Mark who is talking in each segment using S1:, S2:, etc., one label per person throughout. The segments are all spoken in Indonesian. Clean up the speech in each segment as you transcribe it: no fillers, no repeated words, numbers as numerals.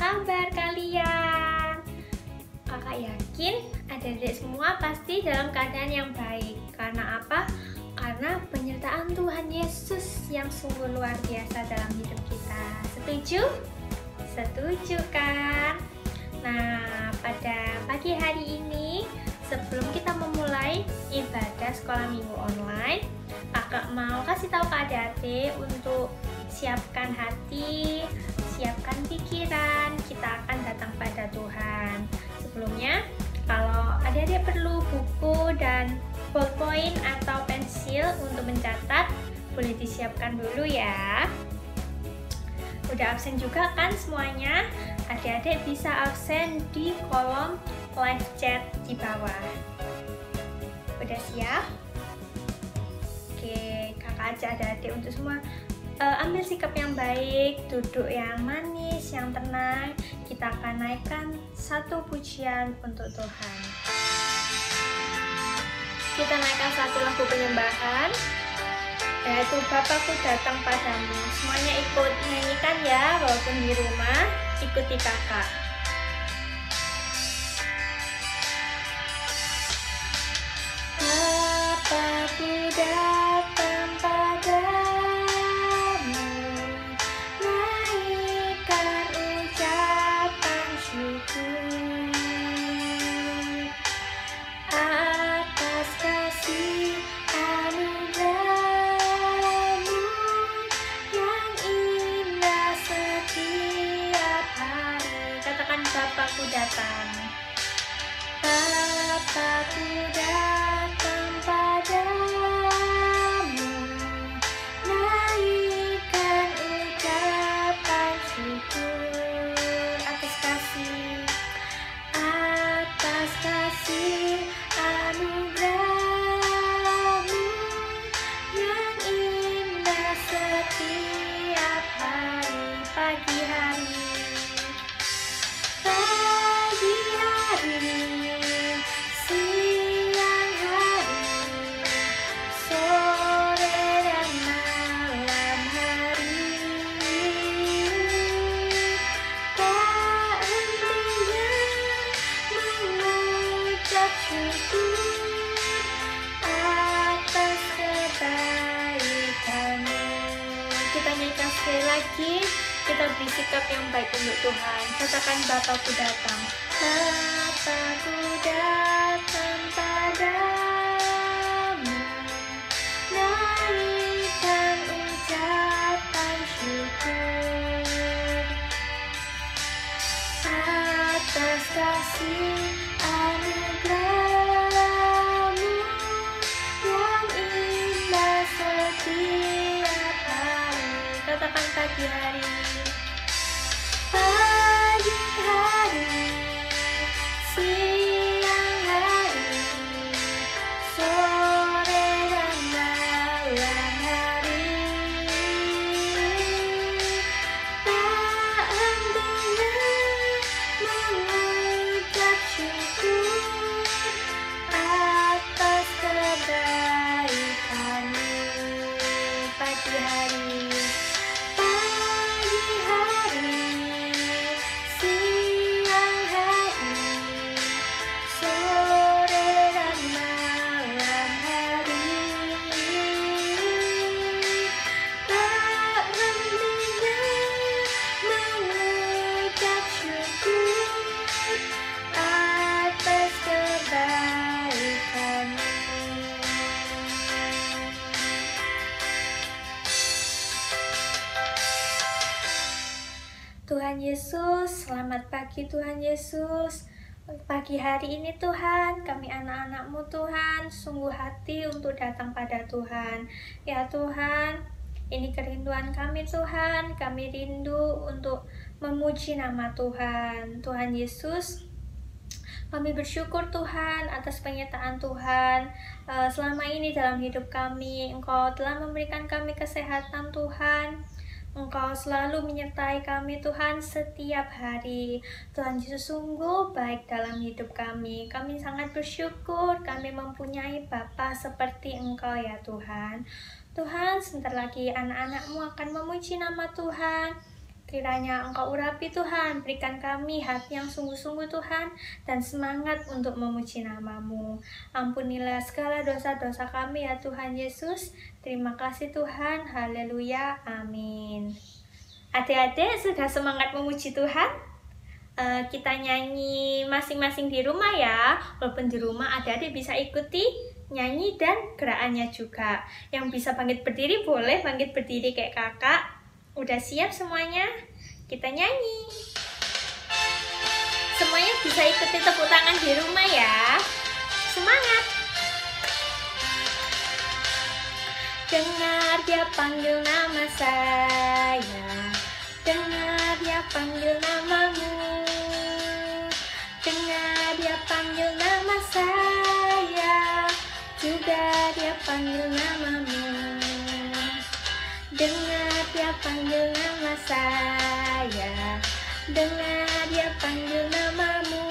S1: kabar kalian? Kakak yakin adik-adik semua pasti dalam keadaan yang baik. Karena apa? Karena penyertaan Tuhan Yesus yang sungguh luar biasa dalam hidup kita. Setuju? Setuju kan? Nah, pada pagi hari ini sebelum kita memulai ibadah sekolah minggu online, kakak mau kasih tahu ke adik-adik untuk siapkan hati, siapkan pikiran, kita akan datang pada Tuhan. Sebelumnya, kalau adik-adik perlu buku dan ballpoint atau pensil untuk mencatat, boleh disiapkan dulu ya. Udah absen juga kan semuanya? Adik-adik bisa absen di kolom live chat di bawah. Udah siap? Oke, kakak ajak adik-adik untuk semua ambil sikap yang baik, duduk yang manis, yang tenang. Kita akan naikkan satu pujian untuk Tuhan. Kita naikkan satu lagu penyembahan, yaitu Bapakku Datang Padamu. Semuanya ikut nyanyikan ya, walaupun di rumah, ikuti kakak. Bapakku datang padamu, naikkan ucapan syukur atas kasih anugerah-Mu yang indah setiap hari. Katakan Bapakku datang. Bapakku datang padamu, naikkan ucapan syukur atas kasih anugerah-Mu yang indah setiap hari. Pagi hari, siang hari, sore dan malam hari, tak hentinya mengucap syukur atas kebaikan-Mu. Kita nyanyikan sekali lagi, kita beri sikap yang baik untuk Tuhan. Katakan Bapakku datang. Bapakku datang padamu, naikkan ucapan syukur atas kasih anugerah-Mu yang indah setiap hari. Katakan pagi hari. Pagi hari, siang hari, sore dan malam hari, tak hentinya mengucap syukur atas kebaikan-Mu. Pagi hari, siang hari, sore dan malam hari, tak hentinya mengucap syukur atas kebaikan-Mu. Tuhan Yesus, selamat pagi Tuhan Yesus. Pagi hari ini Tuhan, kami anak-anak-Mu Tuhan, sungguh hati untuk datang pada Tuhan. Ya Tuhan, ini kerinduan kami Tuhan, kami rindu untuk memuji nama Tuhan. Tuhan Yesus, kami bersyukur Tuhan atas penyertaan Tuhan selama ini dalam hidup kami. Engkau telah memberikan kami kesehatan Tuhan. Engkau selalu menyertai kami Tuhan setiap hari. Tuhan Yesus sungguh baik dalam hidup kami. Kami sangat bersyukur kami mempunyai Bapa seperti Engkau ya Tuhan. Tuhan, sebentar lagi anak-anak-Mu akan memuji nama Tuhan. Kiranya Engkau urapi Tuhan, berikan kami hati yang sungguh-sungguh Tuhan, dan semangat untuk memuji nama-Mu. Ampunilah segala dosa-dosa kami ya Tuhan Yesus. Terima kasih Tuhan, haleluya, amin. Adik-adik sudah semangat memuji Tuhan? Kita nyanyi masing-masing di rumah ya. Walaupun di rumah adik-adik bisa ikuti nyanyi dan gerakannya juga. Yang bisa bangkit berdiri boleh bangkit berdiri kayak kakak. Udah siap semuanya? Kita nyanyi. Semuanya bisa ikuti tepuk tangan di rumah ya. Semangat. Dengar dia panggil nama saya, dengar dia panggil namamu, dengar dia panggil nama saya, juga dia panggil namamu. Dengar dia panggil nama saya, dengar dia panggil namamu,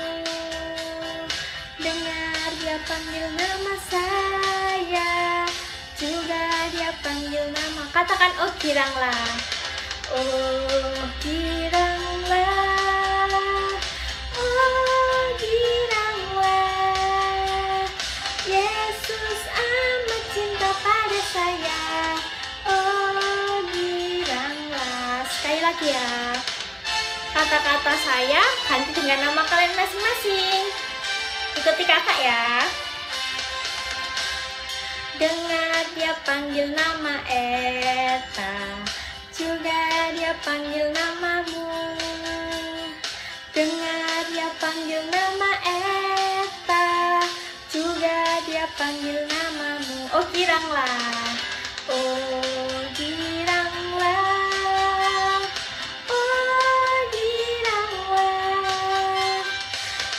S1: dengar dia panggil nama saya, juga dia panggil nama. Katakan, oh giranglah, oh giranglah, oh giranglah, Yesus amat cinta pada saya. Oh giranglah. Sekali lagi ya, kata-kata saya ganti dengan nama kalian masing-masing. Ikuti kakak ya. Dengar dia panggil nama Eta, juga dia panggil namamu. Dengar dia panggil nama Eta, juga dia panggil namamu. Oh giranglah, oh giranglah, oh giranglah,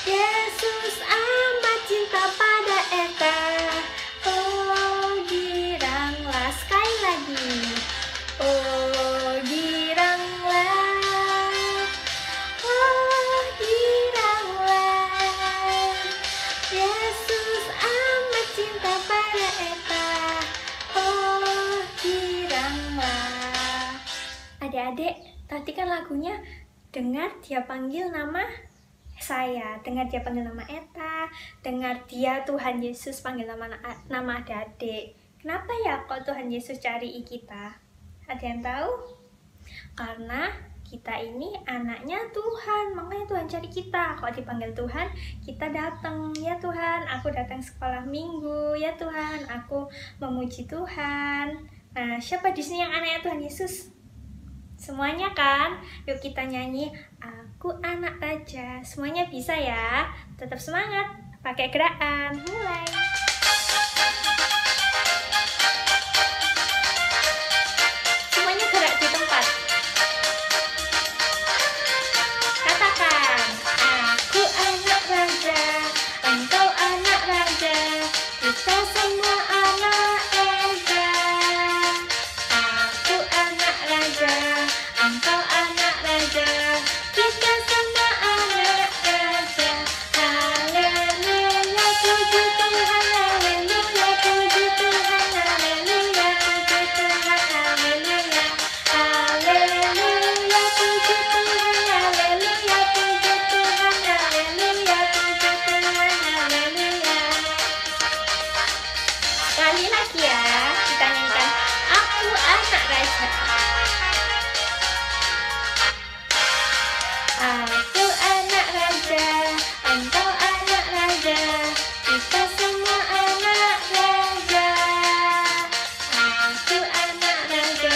S1: Yesus amat cinta pada Eta. Oh giranglah. Sekali lagi, oh giranglah, oh giranglah, Yesus amat cinta pada Eta. Oh giranglah. Adik-adik, tadi kan lagunya dengar dia panggil nama saya, dengar dia panggil nama Eta, dengar dia Tuhan Yesus panggil nama adik-adik. Kenapa ya kok Tuhan Yesus cari kita? Ada yang tahu? Karena kita ini anaknya Tuhan, makanya Tuhan cari kita. Kalau dipanggil Tuhan, kita datang. Ya Tuhan, aku datang sekolah minggu. Ya Tuhan, aku memuji Tuhan. Nah, siapa di sini yang anaknya Tuhan Yesus? Semuanya kan? Yuk kita nyanyi, aku anak raja. Semuanya bisa ya? Tetap semangat, pakai gerakan. Mulai. Semuanya gerak di tempat. Katakan, aku anak raja, engkau anak raja, kita semua anak raja. Aku anak raja, engkau anak raja, kita semua anak raja. Haleluya, puji Tuhan, haleluya, puji Tuhan, haleluya, puji Tuhan, haleluya. Haleluya, puji Tuhan, haleluya, puji Tuhan, haleluya, puji Tuhan, haleluya. Sekali lagi ya, kita nyanyikan, aku anak raja. Aku anak raja, engkau anak raja, kita semua anak raja. Aku anak raja,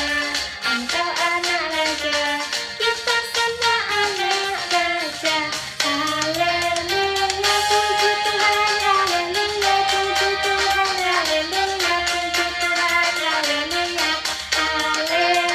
S1: engkau anak raja, kita semua anak raja. Haleluya, puji Tuhan, haleluya, puji Tuhan, haleluya, puji Tuhan, haleluya. Haleluya,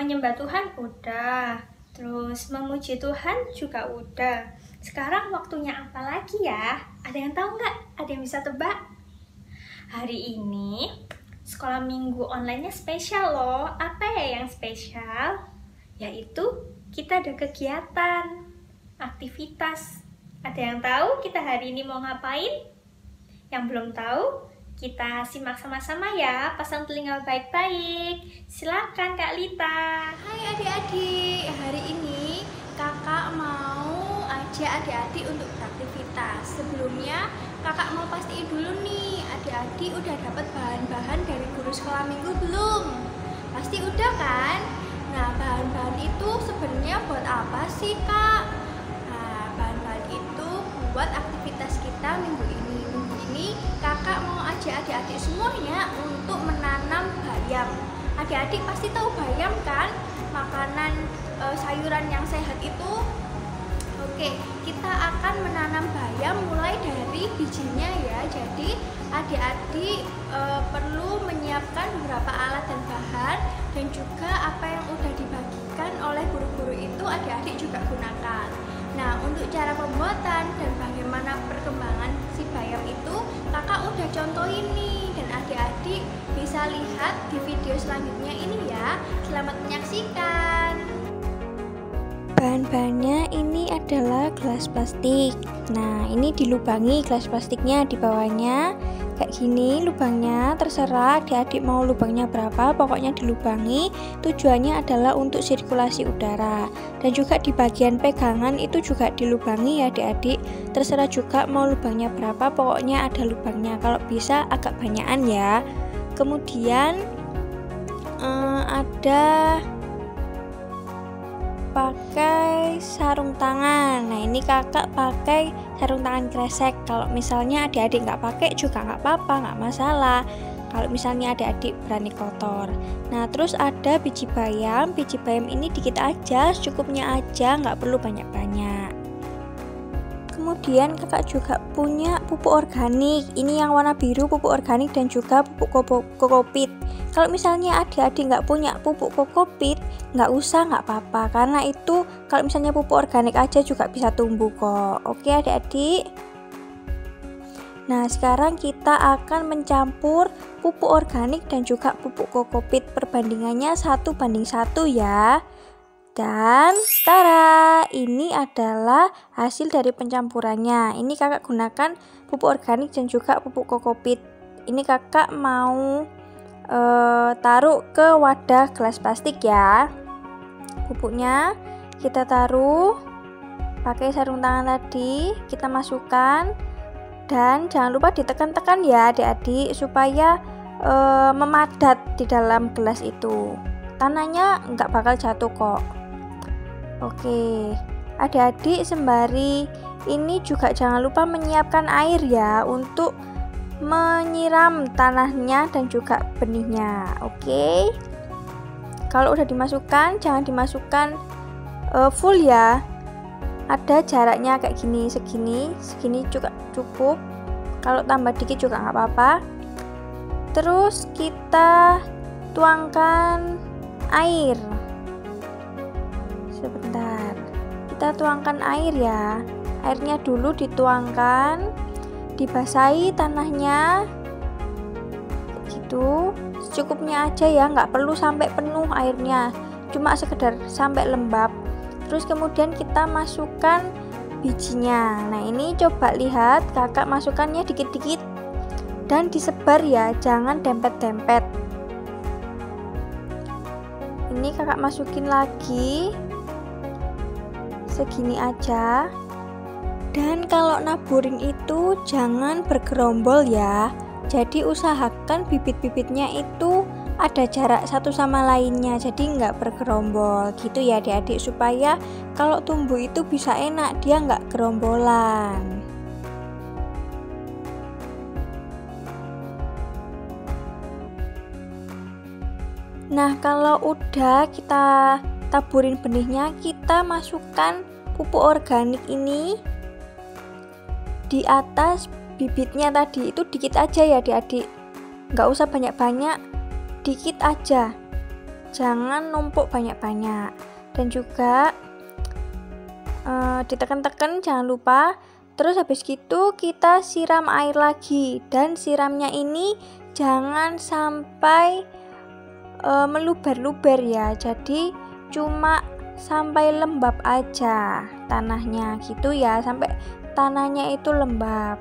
S1: Menyembah Tuhan udah, terus memuji Tuhan juga udah. Sekarang waktunya apa lagi ya? Ada yang tahu nggak? Ada yang bisa tebak? Hari ini sekolah minggu online-nya spesial loh. Apa ya yang spesial? Yaitu kita ada kegiatan, aktivitas. Ada yang tahu kita hari ini mau ngapain? Yang belum tahu, kita simak sama-sama ya, pasang telinga baik-baik. Silakan Kak Lita.
S2: Hai adik-adik, hari ini kakak mau ajak adik-adik untuk beraktivitas. Sebelumnya kakak mau pastiin dulu nih, adik-adik udah dapat bahan-bahan dari guru sekolah minggu belum? Pasti udah kan? Nah, bahan-bahan itu sebenarnya buat apa sih kak? Nah, bahan-bahan itu buat aktivitas kita minggu ini. Kakak mau ajak adik-adik semuanya untuk menanam bayam. Adik-adik pasti tahu bayam kan? Makanan sayuran yang sehat itu. Oke, kita akan menanam bayam mulai dari bijinya ya. Jadi adik-adik perlu menyiapkan beberapa alat dan bahan, dan juga apa yang udah dibagikan oleh guru-guru itu adik-adik juga gunakan. Nah, untuk cara pembuatan dan bagaimana perkembangan si bayam itu kakak udah contohin nih, dan adik-adik bisa lihat di video selanjutnya ini ya. Selamat menyaksikan.
S3: Bahan-bahannya ini adalah gelas plastik. Nah, ini dilubangi gelas plastiknya di bawahnya kayak gini lubangnya, terserah adik-adik mau lubangnya berapa, pokoknya dilubangi. Tujuannya adalah untuk sirkulasi udara, dan juga di bagian pegangan itu juga dilubangi ya adik-adik, terserah juga mau lubangnya berapa, pokoknya ada lubangnya. Kalau bisa agak banyakan ya. Kemudian ada pakai sarung tangan. Nah, ini kakak pakai sarung tangan kresek. Kalau misalnya adik-adik nggak pakai juga nggak apa-apa, nggak masalah. Kalau misalnya adik-adik berani kotor. Nah, terus ada biji bayam. Biji bayam ini dikit aja, secukupnya aja, nggak perlu banyak-banyak. Kemudian kakak juga punya pupuk organik. Ini yang warna biru, pupuk organik, dan juga pupuk kokopit. Kalau misalnya adik-adik nggak punya pupuk kokopit, nggak usah, nggak apa-apa, karena itu kalau misalnya pupuk organik aja juga bisa tumbuh kok. Oke adik-adik. Nah, sekarang kita akan mencampur pupuk organik dan juga pupuk kokopit. Perbandingannya 1:1 ya. Dan tara, ini adalah hasil dari pencampurannya. Ini kakak gunakan pupuk organik dan juga pupuk kokopit. Ini kakak mau taruh ke wadah gelas plastik ya. Pupuknya kita taruh pakai sarung tangan tadi, kita masukkan, dan jangan lupa ditekan-tekan ya adik-adik supaya memadat di dalam gelas itu. Tanahnya nggak bakal jatuh kok. Oke, adik-adik sembari ini juga jangan lupa menyiapkan air ya untuk menyiram tanahnya dan juga benihnya. Oke, kalau udah dimasukkan jangan dimasukkan full ya, ada jaraknya kayak gini, segini juga cukup. Kalau tambah dikit juga nggak apa-apa. Terus kita tuangkan air. Sebentar, kita tuangkan air ya. Airnya dulu dituangkan, dibasahi tanahnya gitu, secukupnya aja ya, nggak perlu sampai penuh airnya, cuma sekedar sampai lembab. Terus kemudian kita masukkan bijinya. Nah, ini coba lihat, kakak masukkannya dikit-dikit dan disebar ya, jangan dempet-dempet. Ini kakak masukin lagi segini aja. Dan kalau naburin itu jangan bergerombol ya, jadi usahakan bibit-bibitnya itu ada jarak satu sama lainnya, jadi nggak bergerombol gitu ya adik-adik, supaya kalau tumbuh itu bisa enak, dia nggak gerombolan. Nah, kalau udah kita taburin benihnya, kita masukkan pupuk organik ini di atas bibitnya tadi. Itu dikit aja ya adik-adik, nggak usah banyak-banyak, dikit aja. jangan numpuk banyak-banyak. Dan juga ditekan-tekan, jangan lupa. Terus habis gitu kita siram air lagi, dan siramnya ini jangan sampai meluber-luber ya. Jadi cuma sampai lembab aja tanahnya gitu ya, sampai tanahnya itu lembab.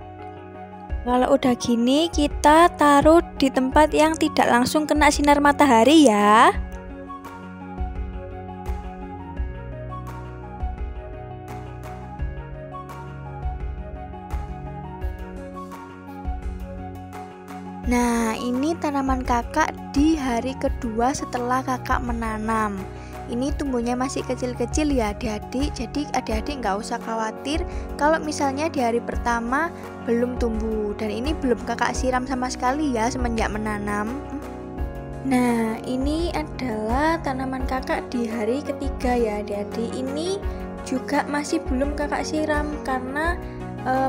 S3: Kalau udah gini kita taruh di tempat yang tidak langsung kena sinar matahari ya. Nah, ini tanaman kakak di hari kedua setelah kakak menanam. Ini tumbuhnya masih kecil-kecil ya adik-adik, jadi adik-adik nggak usah khawatir kalau misalnya di hari pertama belum tumbuh. Dan ini belum kakak siram sama sekali ya semenjak menanam. Nah, ini adalah tanaman kakak di hari ketiga ya adik-adik. Ini juga masih belum kakak siram karena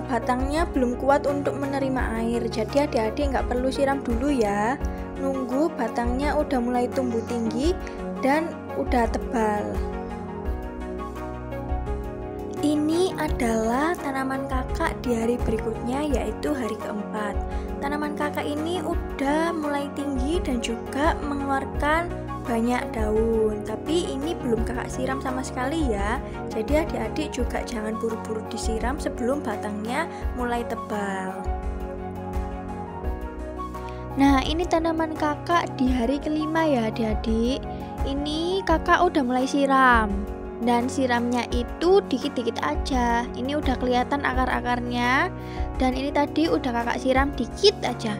S3: batangnya belum kuat untuk menerima air. Jadi adik-adik nggak perlu siram dulu ya, nunggu batangnya udah mulai tumbuh tinggi dan udah tebal. Ini adalah tanaman kakak di hari berikutnya, yaitu hari keempat. Tanaman kakak ini udah mulai tinggi dan juga mengeluarkan banyak daun, tapi ini belum kakak siram sama sekali ya. Jadi adik-adik juga jangan buru-buru disiram sebelum batangnya mulai tebal. Nah, ini tanaman kakak di hari kelima ya adik-adik. Ini kakak udah mulai siram, dan siramnya itu dikit-dikit aja. Ini udah kelihatan akar-akarnya, dan ini tadi udah kakak siram dikit aja.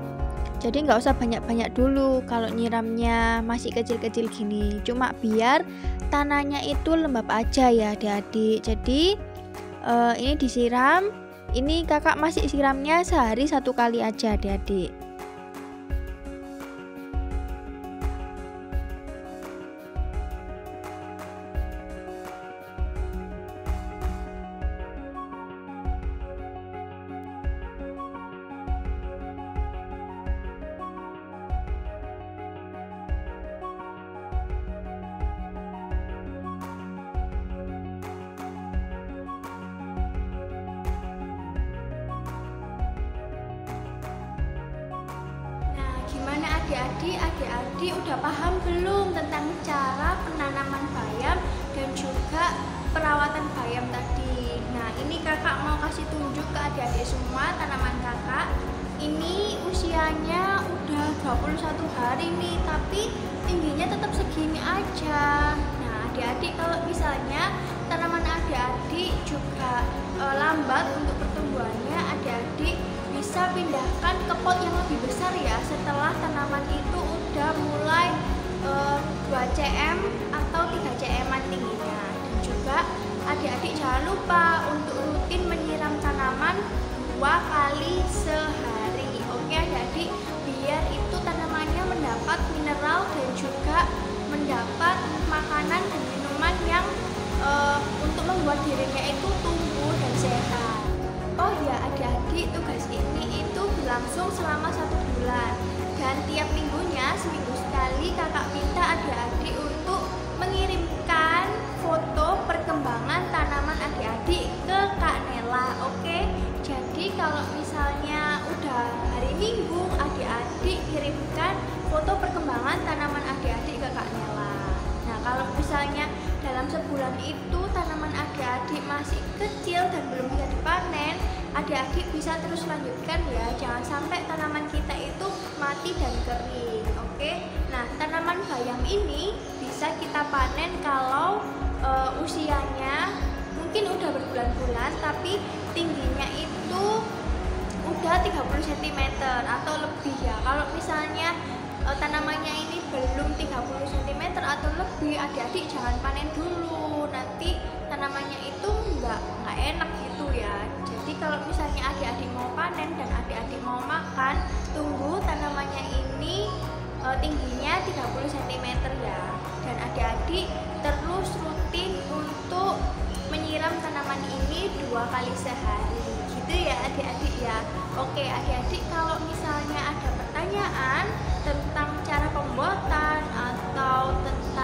S3: Jadi nggak usah banyak-banyak dulu kalau nyiramnya masih kecil-kecil gini, cuma biar tanahnya itu lembab aja ya adik-adik. Jadi ini disiram, ini kakak masih siramnya sehari 1 kali aja adik-adik.
S2: Adik-adik udah paham belum tentang cara penanaman bayam dan juga perawatan bayam tadi? Nah, ini kakak mau kasih tunjuk ke adik-adik semua tanaman kakak. Ini usianya udah 21 hari nih, tapi tingginya tetap segini aja. Nah, adik-adik kalau misalnya tanaman adik-adik juga lambat untuk pertumbuhannya, adik-adik bisa pindahkan ke pot yang lebih besar ya setelah tanaman itu udah mulai 2 cm atau 3 cm tingginya. Dan juga adik-adik jangan lupa untuk rutin menyiram tanaman 2 kali sehari. Oke adik-adik, biar itu tanamannya mendapat mineral dan juga mendapat makanan dan minuman yang untuk membuat dirinya itu tumbuh dan sehat. Oh ya adik-adik, tugas ini itu berlangsung selama 1 bulan, dan tiap minggunya seminggu sekali kakak minta adik-adik untuk mengirimkan foto perkembangan tanaman adik-adik ke Kak Nela. Oke, jadi kalau misalnya udah hari Minggu, adik-adik kirimkan foto perkembangan tanaman adik-adik ke Kak Nela. Nah, kalau misalnya dalam sebulan itu tanaman adik-adik masih kecil dan belum bisa dipanen, adik-adik bisa terus lanjutkan ya, jangan sampai tanaman kita itu mati dan kering. Oke, nah tanaman bayam ini bisa kita panen kalau usianya mungkin udah berbulan-bulan tapi tingginya itu udah 30 cm atau lebih ya. Kalau misalnya tanamannya ini belum 30 cm atau lebih, adik-adik jangan panen dulu, nanti tanamannya itu nggak enak gitu ya. Jadi kalau misalnya adik-adik mau panen dan adik-adik mau makan, tunggu tanamannya ini tingginya 30 cm ya. Dan adik-adik terus rutin untuk menyiram tanaman ini 2 kali sehari gitu ya adik-adik ya. Oke adik-adik, kalau misalnya ada pertanyaan tentang cara pembuatan atau tentang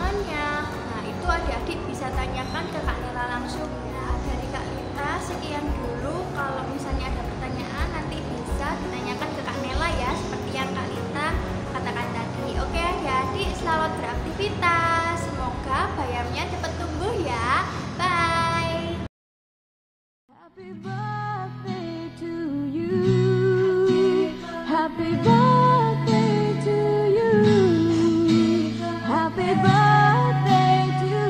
S2: perkembangannya. Nah, itu adik-adik bisa tanyakan ke Kak Nela langsung ya. Dari Kak Lita sekian dulu. Kalau misalnya ada pertanyaan nanti bisa ditanyakan ke Kak Nela ya, seperti yang Kak Lita katakan tadi. Oke adik-adik, selamat beraktivitas. Semoga bayamnya cepat tumbuh ya. Bye.
S4: Happy birthday to you. Happy birthday to you. Happy birthday to you.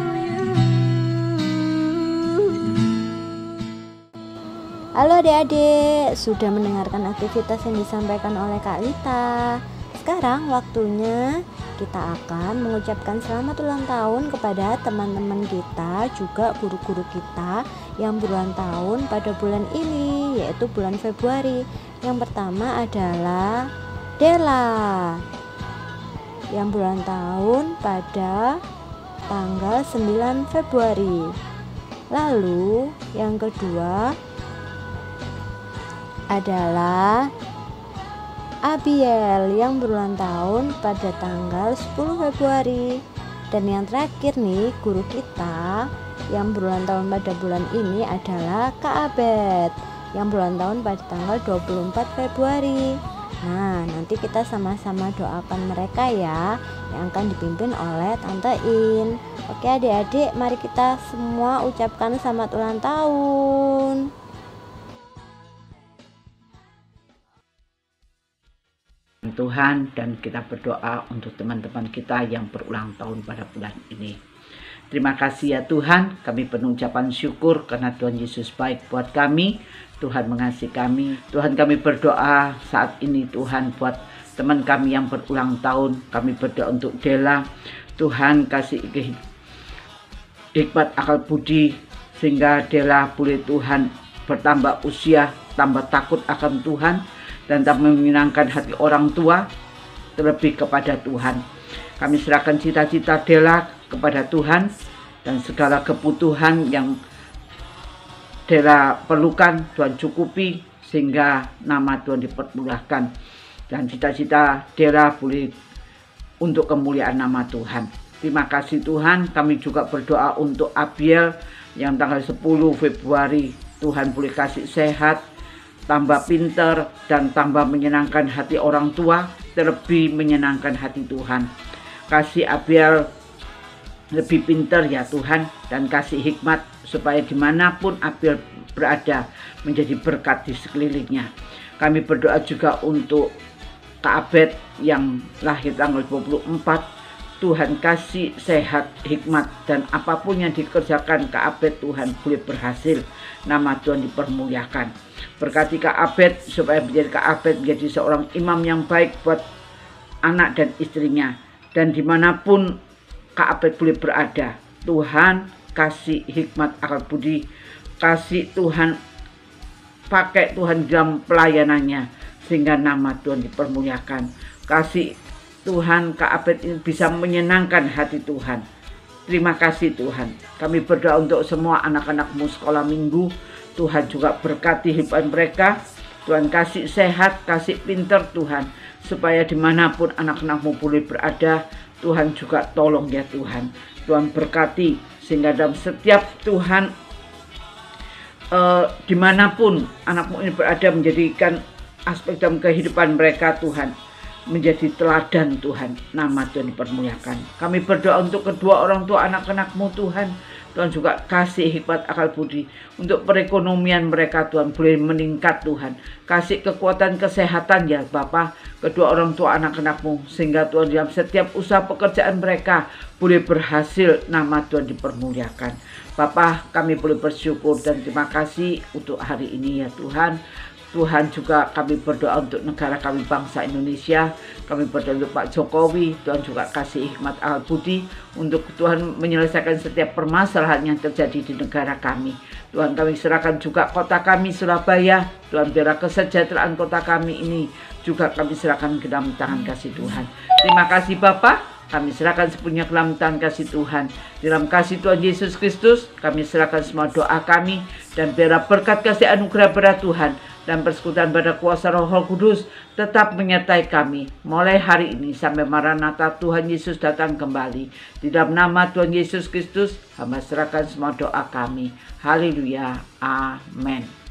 S3: Halo adik-adik, sudah mendengarkan aktivitas yang disampaikan oleh Kak Lita. Sekarang waktunya kita akan mengucapkan selamat ulang tahun kepada teman-teman kita, juga guru-guru kita yang berulang tahun pada bulan ini, yaitu bulan Februari. Yang pertama adalah Dela yang berulang tahun pada tanggal 9 Februari. Lalu yang kedua adalah Abiel yang berulang tahun pada tanggal 10 Februari. Dan yang terakhir nih, guru kita yang berulang tahun pada bulan ini adalah Kak Abed yang berulang tahun pada tanggal 24 Februari. Nah, nanti kita sama-sama doakan mereka ya, yang akan dipimpin oleh Tante In. Oke adik-adik, mari kita semua ucapkan selamat ulang tahun.
S5: Tuhan, dan kita berdoa untuk teman-teman kita yang berulang tahun pada bulan ini. Terima kasih ya Tuhan, kami penuh ucapan syukur karena Tuhan Yesus baik buat kami. Tuhan mengasihi kami. Tuhan, kami berdoa saat ini Tuhan buat teman kami yang berulang tahun. Kami berdoa untuk Dela. Tuhan kasih hikmat akal budi sehingga Dela boleh Tuhan bertambah usia, tambah takut akan Tuhan, dan tak menyenangkan hati orang tua, terlebih kepada Tuhan. Kami serahkan cita-cita Dela kepada Tuhan, dan segala kebutuhan yang Dela perlukan Tuhan cukupi, sehingga nama Tuhan dipermulahkan, dan cita-cita Dela boleh untuk kemuliaan nama Tuhan. Terima kasih Tuhan. Kami juga berdoa untuk Abiel yang tanggal 10 Februari. Tuhan boleh kasih sehat, tambah pinter, dan tambah menyenangkan hati orang tua, terlebih menyenangkan hati Tuhan. Kasih Abiel lebih pinter ya Tuhan, dan kasih hikmat supaya dimanapun Abiel berada menjadi berkat di sekelilingnya. Kami berdoa juga untuk Kak Abed yang lahir tanggal 24. Tuhan kasih sehat, hikmat, dan apapun yang dikerjakan Kak Abed, Tuhan boleh berhasil. Nama Tuhan dipermuliakan. Berkati Kak Abed supaya Kak Abed menjadi seorang imam yang baik buat anak dan istrinya. Dan dimanapun Kak Abed boleh berada, Tuhan kasih hikmat akal budi. Kasih Tuhan, pakai Tuhan dalam pelayanannya, sehingga nama Tuhan dipermuliakan. Kasih Tuhan Kak Abed ini bisa menyenangkan hati Tuhan. Terima kasih Tuhan. Kami berdoa untuk semua anak-anakmu sekolah minggu. Tuhan juga berkati hidup mereka. Tuhan kasih sehat, kasih pinter Tuhan. Supaya dimanapun anak-anakmu boleh berada, Tuhan juga tolong ya Tuhan. Tuhan berkati sehingga dalam setiap Tuhan dimanapun anakmu ini berada, menjadikan aspek dalam kehidupan mereka Tuhan menjadi teladan Tuhan. Nama Tuhan dipermuliakan. Kami berdoa untuk kedua orang tua anak-anakmu Tuhan. Tuhan juga kasih hikmat akal budi untuk perekonomian mereka Tuhan boleh meningkat Tuhan. Kasih kekuatan kesehatan ya Bapa kedua orang tua anak-anakmu, sehingga Tuhan dalam setiap usaha pekerjaan mereka boleh berhasil. Nama Tuhan dipermuliakan. Bapa, kami boleh bersyukur dan terima kasih untuk hari ini ya Tuhan. Tuhan juga kami berdoa untuk negara kami, bangsa Indonesia. Kami berdoa untuk Pak Jokowi. Tuhan juga kasih hikmat akal budi untuk Tuhan menyelesaikan setiap permasalahan yang terjadi di negara kami. Tuhan, kami serahkan juga kota kami Surabaya. Tuhan, biarlah kesejahteraan kota kami ini juga kami serahkan ke dalam tangan kasih Tuhan. Terima kasih Bapak. Kami serahkan sepenuhnya ke dalam tangan kasih Tuhan. Di dalam kasih Tuhan Yesus Kristus, kami serahkan semua doa kami. Dan biarlah berkat kasih anugerah berat Tuhan dan persekutuan pada kuasa Roh Kudus tetap menyertai kami mulai hari ini sampai Maranatha Tuhan Yesus datang kembali. Di dalam nama Tuhan Yesus Kristus, hamba serahkan semua doa kami. Haleluya. Amin.